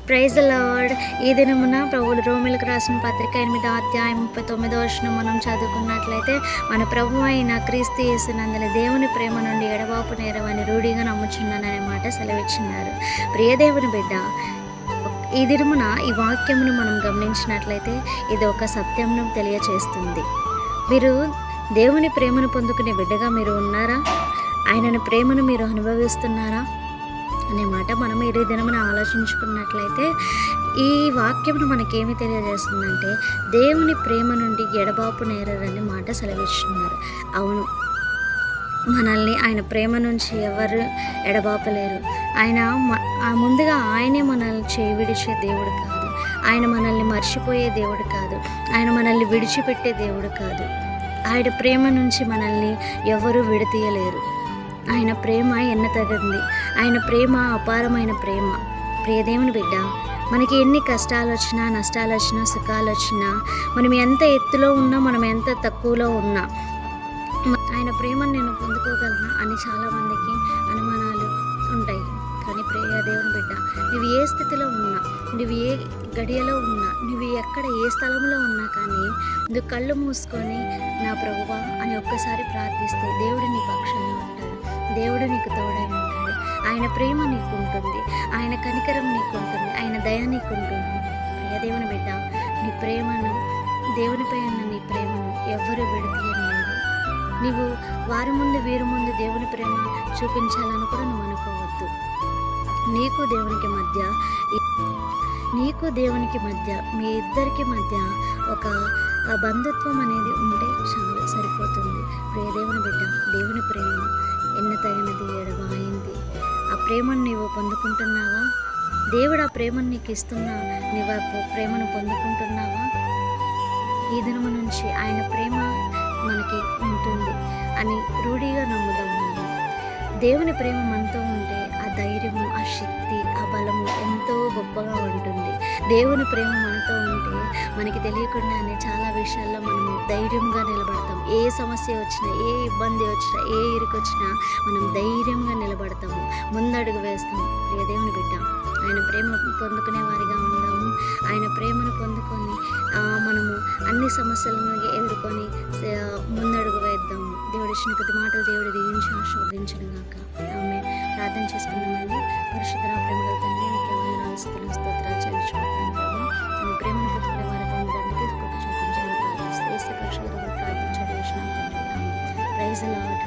Praise the lord. ఈ దినమున ప్రభువు రోమీయులకు రాసిన పత్రిక 8వ అధ్యాయం 39వ వచనం మనం చదువుకున్నట్లయితే, మన ప్రభు అయిన క్రీస్తు యేసునందుల దేవుని ప్రేమ నుండి ఎడబాపు నేరవని రూఢిగా నమ్ముచున్నాననే మాట సెలవిచ్చినారు. ప్రియ దేవుని బిడ్డ, ఈ దినమున ఈ వాక్యమును మనం గమనించినట్లయితే ఇది ఒక సత్యంను తెలియచేస్తుంది. మీరు దేవుని ప్రేమను పొందుకునే బిడ్డగా మీరు ఉన్నారా? ఆయనను ప్రేమను మీరు అనుభవిస్తున్నారా అనే మాట మనం ఈ దినమున ఆలోచించుకున్నట్లయితే, ఈ వాక్యమును మనకేమి తెలియజేస్తుందంటే, దేవుని ప్రేమ నుండి ఎడబాపు నేరని మాట సెలవిస్తున్నారు. అవును, మనల్ని ఆయన ప్రేమ నుంచి ఎవరు ఎడబాపలేరు. ఆయన ముందుగా ఆయనే మనల్ని విడిచే దేవుడు కాదు. ఆయన మనల్ని మర్చిపోయే దేవుడు కాదు. ఆయన మనల్ని విడిచిపెట్టే దేవుడు కాదు. ఆయన ప్రేమ నుంచి మనల్ని ఎవరు విడతీయలేరు. ఆయన ప్రేమ ఎన్నతగింది. ఆయన ప్రేమ అపారమైన ప్రేమ. ప్రియదేవుని బిడ్డ, మనకి ఎన్ని కష్టాలు వచ్చినా, నష్టాలు వచ్చినా, సుఖాలు వచ్చినా, మనం ఎంత ఎత్తులో ఉన్నా, మనం ఎంత తక్కువలో ఉన్నా, ఆయన ప్రేమను నేను పొందుకోగలనా అని చాలామందికి అనుమానాలు ఉంటాయి. కానీ ప్రియ దేవుని బిడ్డ, నువ్వు ఏ స్థితిలో ఉన్నా, నువ్వు ఏ గడియలో ఉన్నా, నువ్వు ఎక్కడ ఏ స్థలంలో ఉన్నా కానీ నువ్వు కళ్ళు మూసుకొని నా ప్రభువా అని ఒక్కసారి ప్రార్థిస్తే దేవుడు నీ పక్షాన ఉంటాడు. దేవుడు నీకు తోడై ఉంటాడు. ఆయన ప్రేమ నీకు ఉంటుంది. ఆయన కనికరం నీకు ఉంటుంది. ఆయన దయ నీకు ఉంటుంది. ప్రియ దేవుని బిడ్డ, నీ ప్రేమను, దేవునిపై ఉన్న నీ ప్రేమను ఎవ్వరూ విడతీయలేరు. నీవు వారి ముందు వీరి ముందు దేవుని ప్రేమ చూపించాలని కూడా నువ్వు అనుకోవద్దు. నీకు దేవునికి మధ్య మీ ఇద్దరికి మధ్య ఒక బంధుత్వం అనేది ఉంటే చాలా సరిపోతుంది. ప్రియ దేవుని బిడ్డ, దేవుని ప్రేమ ఎన్నతగినది, ఎడబాయింది. ఆ ప్రేమను నీవు పొందుకుంటున్నావా? దేవుడు ఆ ప్రేమను నీకు ఇస్తున్నా, నీవు ఆ ప్రేమను పొందుకుంటున్నావా? ఈ దినము నుంచి ఆయన ప్రేమ మనకి ఉంటుంది అని రూఢిగా నమ్ముదాం. దేవుని ప్రేమ మనతో ఉంటే ఆ ధైర్యము, ఆ శక్తి, ఆ బలము ఎంతో గొప్పగా ఉంటుంది. దేవుని ప్రేమ మనతో ఉంటే మనకి తెలియకుండానే చాలా విషయాల్లో మనము ధైర్యంగా నిలబడతాం. ఏ సమస్య వచ్చినా, ఏ ఇబ్బంది వచ్చినా, ఏ ఇరుకు వచ్చినా మనం ధైర్యంగా నిలబడతాము, ముందడుగు వేస్తాము. ప్రియ దేవుని బిడ్డ, ఆయన ప్రేమ పొందుకునే వారిగా ఉందాము. ఆయన ప్రేమను పొందుకొని మనము అన్ని సమస్యలను ఎదుర్కొని ముందడుగు వేద్దాము. దేవుడి ఇచ్చిన కొద్ది మాటలు దేవుడి దీవించి ఆశీర్వదించును గాక. ఆమె ప్రార్థన చేసుకుందామండి. పరిశుద్ధ ప్రేమగల తండ్రి, నీకు వందనాలు, స్తుతులు, స్తోత్రాలు చెల్లించుకుంటున్నాను ప్రభు. నీ ప్రేమను పొందుకునే వారిగా ఉండడానికి కృప చూపించాలని ప్రార్థిస్తే పరిశుద్ధ ప్రార్థించడం. Praise the lord.